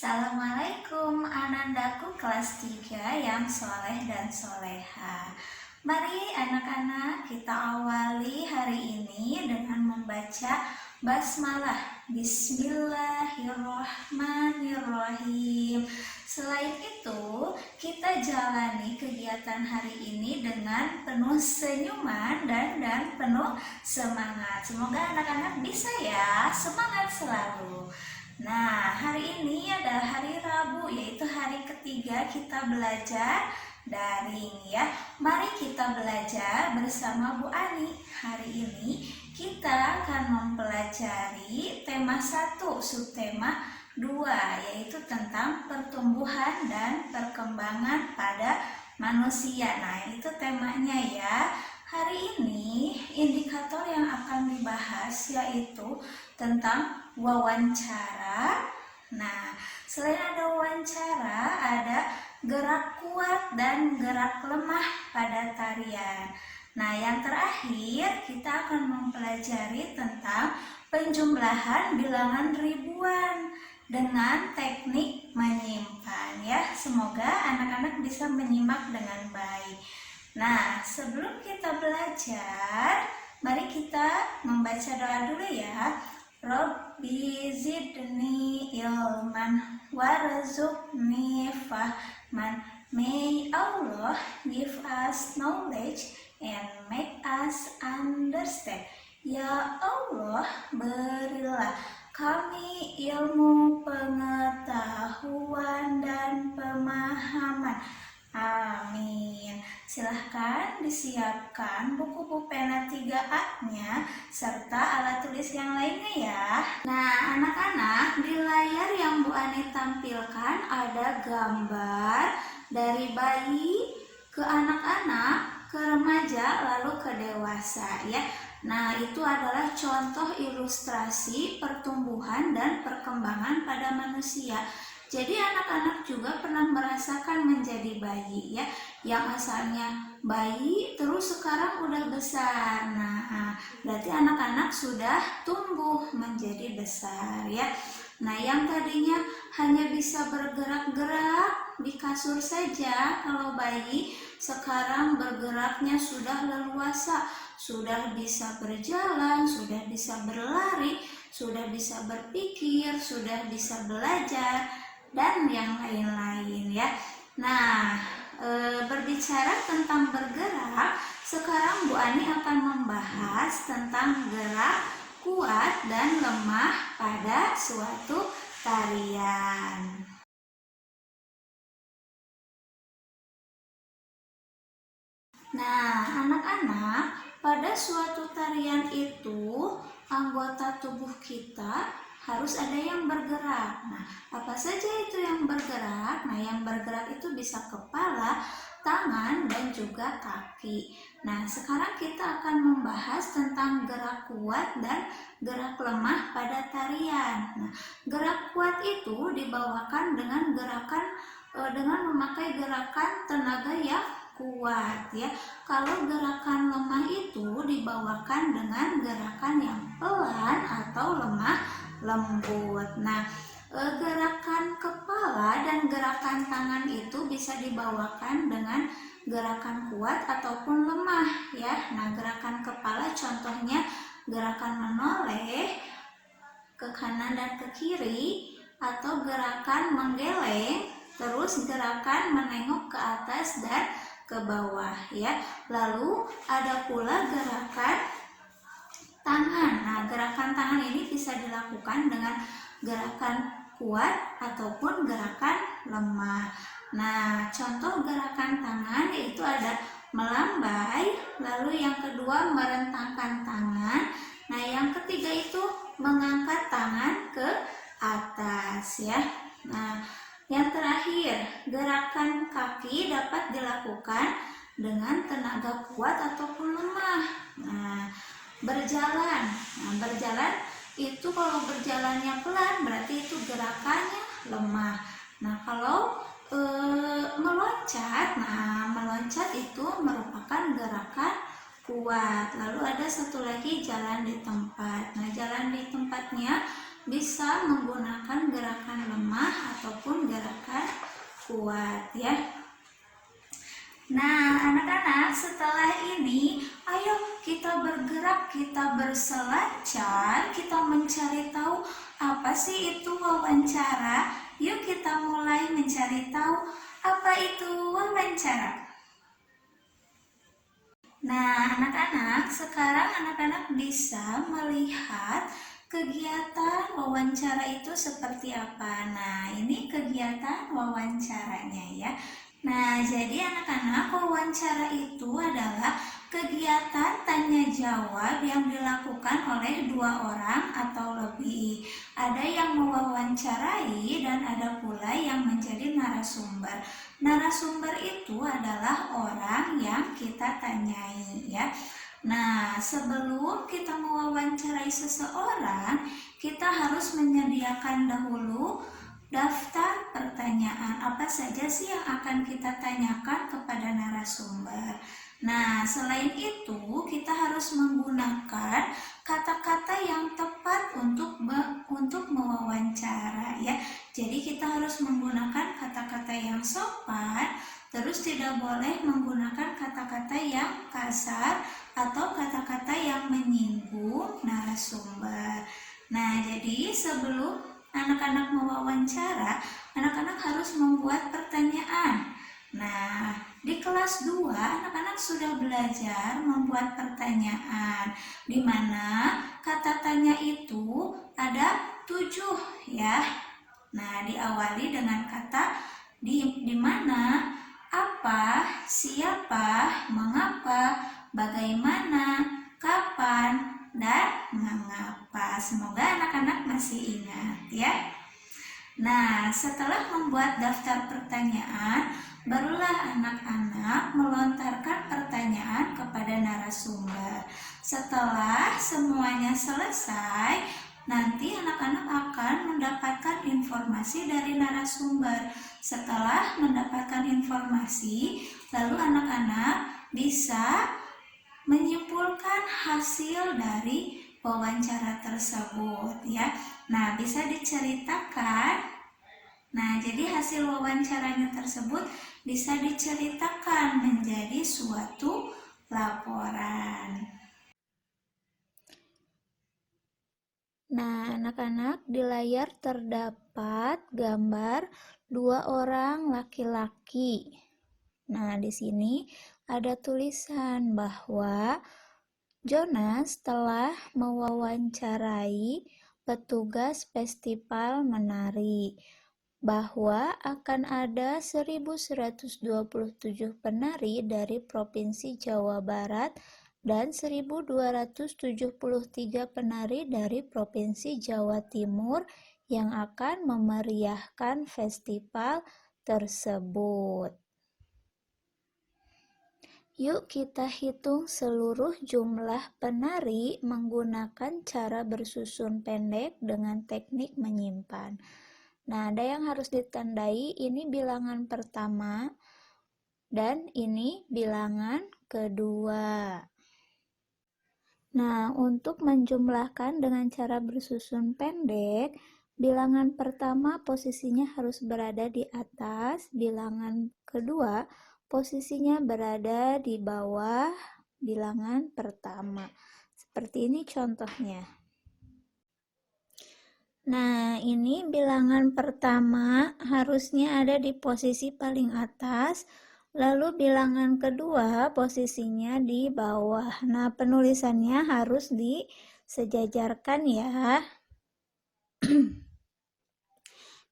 Assalamualaikum anandaku kelas 3 yang soleh dan soleha. Mari anak-anak kita awali hari ini dengan membaca basmalah. Bismillahirrohmanirrohim. Selain itu, kita jalani kegiatan hari ini dengan penuh senyuman dan penuh semangat. Semoga anak-anak bisa ya, semangat selalu. Nah, hari ini adalah hari Rabu, yaitu hari ketiga kita belajar daring ya. Mari kita belajar bersama Bu Ani. Hari ini kita akan mempelajari tema 1, subtema 2, yaitu tentang pertumbuhan dan perkembangan pada manusia. Nah, itu temanya ya. Hari ini indikator yang akan dibahas yaitu tentang wawancara. Nah, selain ada wawancara, ada gerak kuat dan gerak lemah pada tarian. Nah, yang terakhir kita akan mempelajari tentang penjumlahan bilangan ribuan dengan teknik menyimpan ya. Semoga anak-anak bisa menyimak dengan baik. Nah, sebelum kita belajar, mari kita membaca doa dulu ya. Rabbi zidni ilman warzuqni fahman. May Allah give us knowledge and make us understand. Ya Allah, berilah kami ilmu, pengetahuan, dan pemahaman. Amin. Silahkan disiapkan buku pena 3A-nya serta alat tulis yang lainnya ya. Nah, anak-anak, di layar yang Bu Ani tampilkan ada gambar dari bayi ke anak-anak, ke remaja, lalu ke dewasa ya. Nah, itu adalah contoh ilustrasi pertumbuhan dan perkembangan pada manusia. Jadi anak-anak juga pernah merasakan menjadi bayi ya, yang asalnya bayi terus sekarang udah besar. Nah, berarti anak-anak sudah tumbuh menjadi besar ya. Nah, yang tadinya hanya bisa bergerak-gerak di kasur saja kalau bayi, sekarang bergeraknya sudah leluasa, sudah bisa berjalan, sudah bisa berlari, sudah bisa berpikir, sudah bisa belajar, dan yang lain-lain ya. Nah, berbicara tentang bergerak, sekarang Bu Ani akan membahas tentang gerak kuat dan lemah pada suatu tarian. Nah, anak-anak, pada suatu tarian itu anggota tubuh kita harus ada yang bergerak. Nah, apa saja itu yang bergerak? Nah, yang bergerak itu bisa kepala, tangan, dan juga kaki. Nah, sekarang kita akan membahas tentang gerak kuat dan gerak lemah pada tarian. Nah, gerak kuat itu dibawakan dengan memakai gerakan tenaga yang kuat ya. Kalau gerakan lemah itu dibawakan dengan gerakan yang pelan atau lemah lembut. Nah, gerakan kepala dan gerakan tangan itu bisa dibawakan dengan gerakan kuat ataupun lemah ya. Nah, gerakan kepala contohnya gerakan menoleh ke kanan dan ke kiri, atau gerakan menggeleng, terus gerakan menengok ke atas dan ke bawah ya. Lalu ada pula gerakan tangan. Nah, gerakan tangan ini bisa dilakukan dengan gerakan kuat ataupun gerakan lemah. Nah, contoh gerakan tangan yaitu ada melambai, lalu yang kedua merentangkan tangan. Nah, yang ketiga itu mengangkat tangan ke atas ya. Nah, yang terakhir, gerakan kaki dapat dilakukan dengan tenaga kuat ataupun lemah. Nah, berjalan. Nah, berjalan itu kalau berjalannya pelan berarti itu gerakannya lemah. Nah, kalau meloncat, meloncat itu merupakan gerakan kuat. Lalu ada satu lagi jalan di tempat. Nah, jalan di tempatnya bisa menggunakan gerakan lemah ataupun gerakan kuat ya. Nah, anak-anak, setelah ini, ayo kita bergerak, kita berselancar, kita mencari tahu apa sih itu wawancara. Yuk kita mulai mencari tahu apa itu wawancara. Nah, anak-anak, sekarang anak-anak bisa melihat kegiatan wawancara itu seperti apa. Nah, ini kegiatan wawancaranya ya. Nah, jadi anak-anak, wawancara itu adalah kegiatan tanya jawab yang dilakukan oleh dua orang atau lebih. Ada yang mewawancarai dan ada pula yang menjadi narasumber. Narasumber itu adalah orang yang kita tanyai ya. Nah, sebelum kita mewawancarai seseorang, kita harus menyediakan dahulu daftar pertanyaan apa saja sih yang akan kita tanyakan kepada narasumber. Nah, selain itu kita harus menggunakan kata-kata yang tepat untuk mewawancara ya. Jadi kita harus menggunakan kata-kata yang sopan, terus tidak boleh menggunakan kata-kata yang kasar atau kata-kata yang menyinggung narasumber. Nah, jadi sebelum anak-anak mewawancara, anak-anak harus membuat pertanyaan. Nah, di kelas 2 anak-anak sudah belajar membuat pertanyaan, di mana kata tanya itu ada 7 ya. Nah, diawali dengan kata di mana, apa, siapa, mengapa, bagaimana, kapan, dan mengapa. Semoga anak-anak masih ingat ya. Nah, setelah membuat daftar pertanyaan, barulah anak-anak melontarkan pertanyaan kepada narasumber. Setelah semuanya selesai, nanti anak-anak akan mendapatkan informasi dari narasumber. Setelah mendapatkan informasi, lalu anak-anak bisa menyimpulkan hasil dari wawancara tersebut ya. Nah, bisa diceritakan. Nah, jadi hasil wawancaranya tersebut bisa diceritakan menjadi suatu laporan. Nah, anak-anak, di layar terdapat gambar dua orang laki-laki. Nah, di sini ada tulisan bahwa Jonas telah mewawancarai petugas festival menari bahwa akan ada 1127 penari dari Provinsi Jawa Barat dan 1273 penari dari Provinsi Jawa Timur yang akan memeriahkan festival tersebut. Yuk kita hitung seluruh jumlah penari menggunakan cara bersusun pendek dengan teknik menyimpan. Nah, ada yang harus ditandai, ini bilangan pertama dan ini bilangan kedua. Nah, untuk menjumlahkan dengan cara bersusun pendek, bilangan pertama posisinya harus berada di atas, bilangan kedua posisinya berada di bawah bilangan pertama. Seperti ini contohnya. Nah, ini bilangan pertama harusnya ada di posisi paling atas, lalu bilangan kedua posisinya di bawah. Nah, penulisannya harus disejajarkan ya.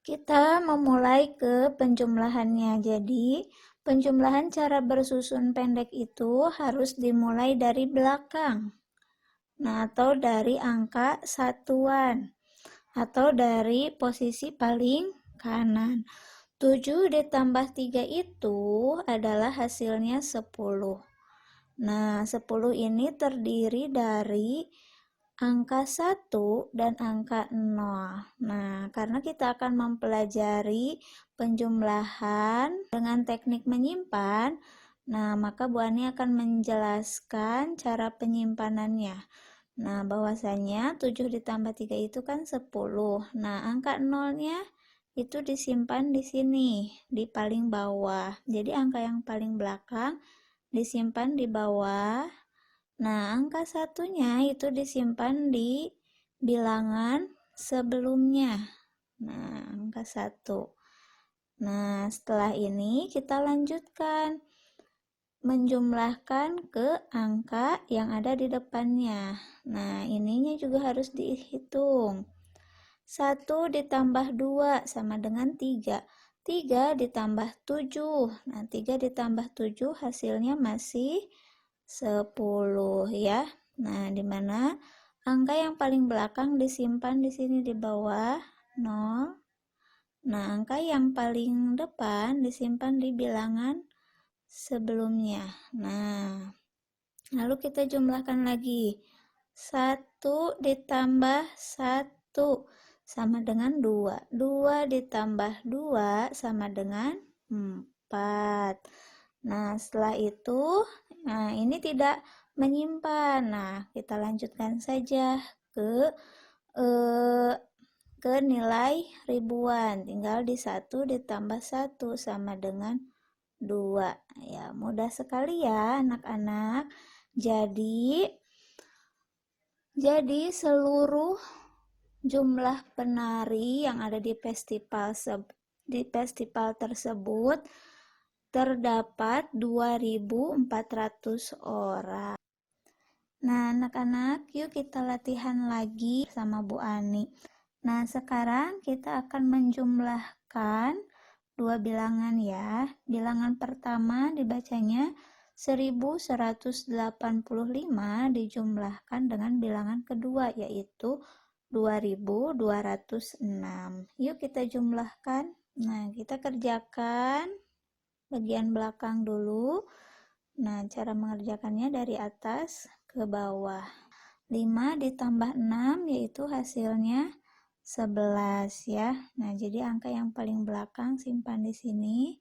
Kita memulai ke penjumlahannya. Jadi, penjumlahan cara bersusun pendek itu harus dimulai dari belakang. Nah, atau dari angka satuan. Atau dari posisi paling kanan. 7 ditambah 3 itu adalah hasilnya 10. Nah, 10 ini terdiri dari angka 1 dan angka 0. Nah, karena kita akan mempelajari penjumlahan dengan teknik menyimpan, nah maka Bu Ani akan menjelaskan cara penyimpanannya. Nah, bahwasanya 7 ditambah 3 itu kan 10. Nah, angka nolnya itu disimpan di sini, di paling bawah. Jadi, angka yang paling belakang disimpan di bawah. Nah, angka satunya itu disimpan di bilangan sebelumnya. Nah, angka 1. Nah, setelah ini kita lanjutkan menjumlahkan ke angka yang ada di depannya. Nah, ininya juga harus dihitung. 1 ditambah 2 sama dengan 3. 3 ditambah 7. Nah, 3 ditambah 7 hasilnya masih 10 ya. Nah, di mana angka yang paling belakang disimpan di sini di bawah 0. Nah, angka yang paling depan disimpan di bilangan sebelumnya. Nah, lalu kita jumlahkan lagi. 1 ditambah 1 sama dengan 2. 2 ditambah 2 sama dengan 4. Nah, setelah itu, ini tidak menyimpan. Nah, kita lanjutkan saja ke nilai ribuan. Tinggal di 1 ditambah 1 sama dengan 2. Ya, mudah sekali ya anak-anak. Jadi seluruh jumlah penari yang ada di festival tersebut terdapat 2.400 orang. Nah, anak-anak, yuk kita latihan lagi sama Bu Ani. Nah, sekarang kita akan menjumlahkan dua bilangan ya. Bilangan pertama dibacanya 1185 dijumlahkan dengan bilangan kedua yaitu 2206. Yuk kita jumlahkan. Nah, kita kerjakan bagian belakang dulu. Nah, cara mengerjakannya dari atas ke bawah. 5 ditambah 6 yaitu hasilnya 11 ya. Nah, jadi angka yang paling belakang simpan di sini,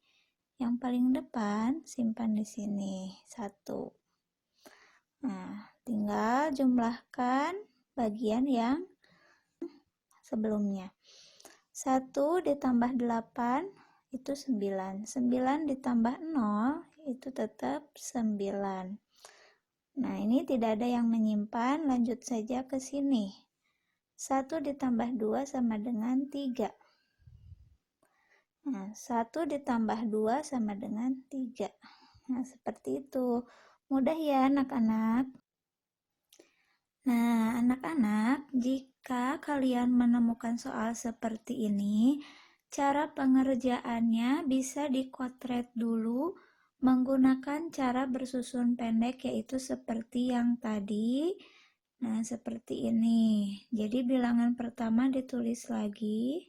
yang paling depan simpan di sini, 1. Nah, tinggal jumlahkan bagian yang sebelumnya. 1 ditambah 8 itu 9. 9 ditambah 0 itu tetap 9. Nah, ini tidak ada yang menyimpan, lanjut saja ke sini. 1 ditambah 2 sama dengan 3. Nah, 1 ditambah 2 sama dengan 3. Nah, seperti itu. Mudah ya anak-anak. Nah, anak-anak, jika kalian menemukan soal seperti ini, cara pengerjaannya bisa dikotret dulu menggunakan cara bersusun pendek, yaitu seperti yang tadi. Nah, seperti ini. Jadi bilangan pertama ditulis lagi.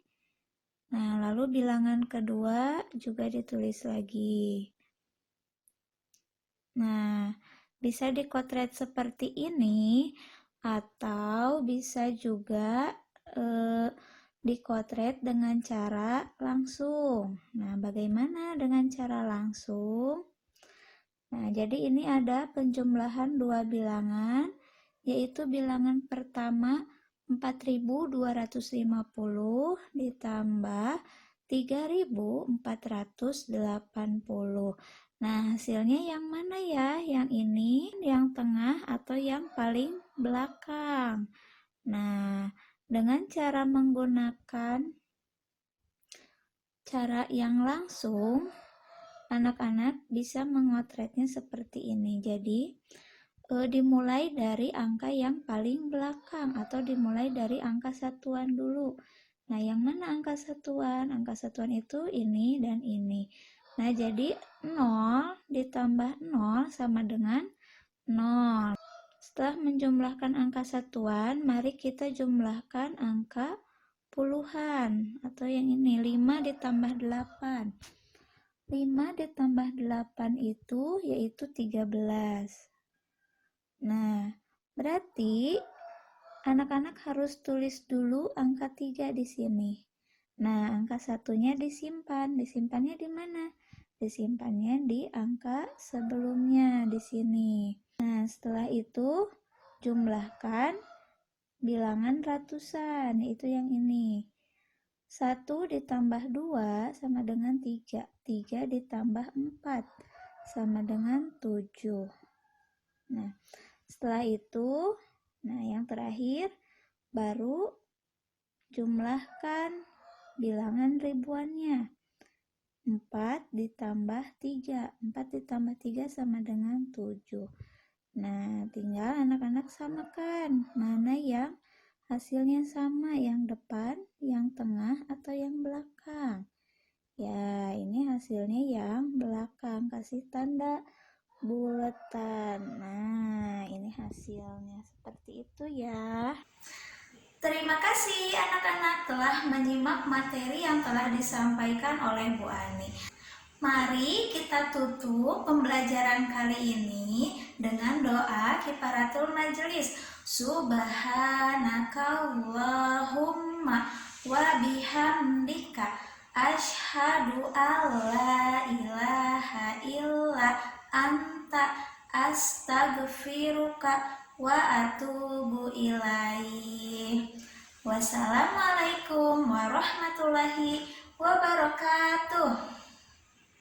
Nah, lalu bilangan kedua juga ditulis lagi. Nah, bisa dikotret seperti ini atau bisa juga dikotret dengan cara langsung. Nah, bagaimana dengan cara langsung? Nah, jadi ini ada penjumlahan dua bilangan, yaitu bilangan pertama 4.250 ditambah 3.480. Nah, hasilnya yang mana ya? Yang ini, yang tengah, atau yang paling belakang? Nah, dengan cara menggunakan cara yang langsung, anak-anak bisa mengotretnya seperti ini. Jadi, dimulai dari angka yang paling belakang atau dimulai dari angka satuan dulu. Nah, yang mana angka satuan? Angka satuan itu ini dan ini. Nah, jadi 0 ditambah 0 sama dengan 0. Setelah menjumlahkan angka satuan, mari kita jumlahkan angka puluhan atau yang ini 5 ditambah 8. 5 ditambah 8 itu yaitu 13. Nah, berarti anak-anak harus tulis dulu angka 3 di sini. Nah, angka satunya disimpan. Disimpannya di mana? Disimpannya di angka sebelumnya di sini. Nah, setelah itu Jumlahkan bilangan ratusan, yaitu yang ini. 1 ditambah 2 sama dengan 3. 3 ditambah 4 sama dengan 7. Nah, setelah itu, yang terakhir baru jumlahkan bilangan ribuannya. 4 ditambah 3. 4 ditambah 3 sama dengan 7. Nah, tinggal anak-anak samakan mana yang hasilnya sama, yang depan, yang tengah, atau yang belakang. Ya, ini hasilnya yang belakang, kasih tanda buletan. Nah, ini hasilnya seperti itu ya. Terima kasih anak-anak telah menyimak materi yang telah disampaikan oleh Bu Ani. Mari kita tutup pembelajaran kali ini dengan doa kifaratul majelis. Subhanakallahumma wa bihamdika asyhadu alla ilaha illa anta astaghfiruka wa atubu ilaih. Wassalamualaikum warahmatullahi wabarakatuh.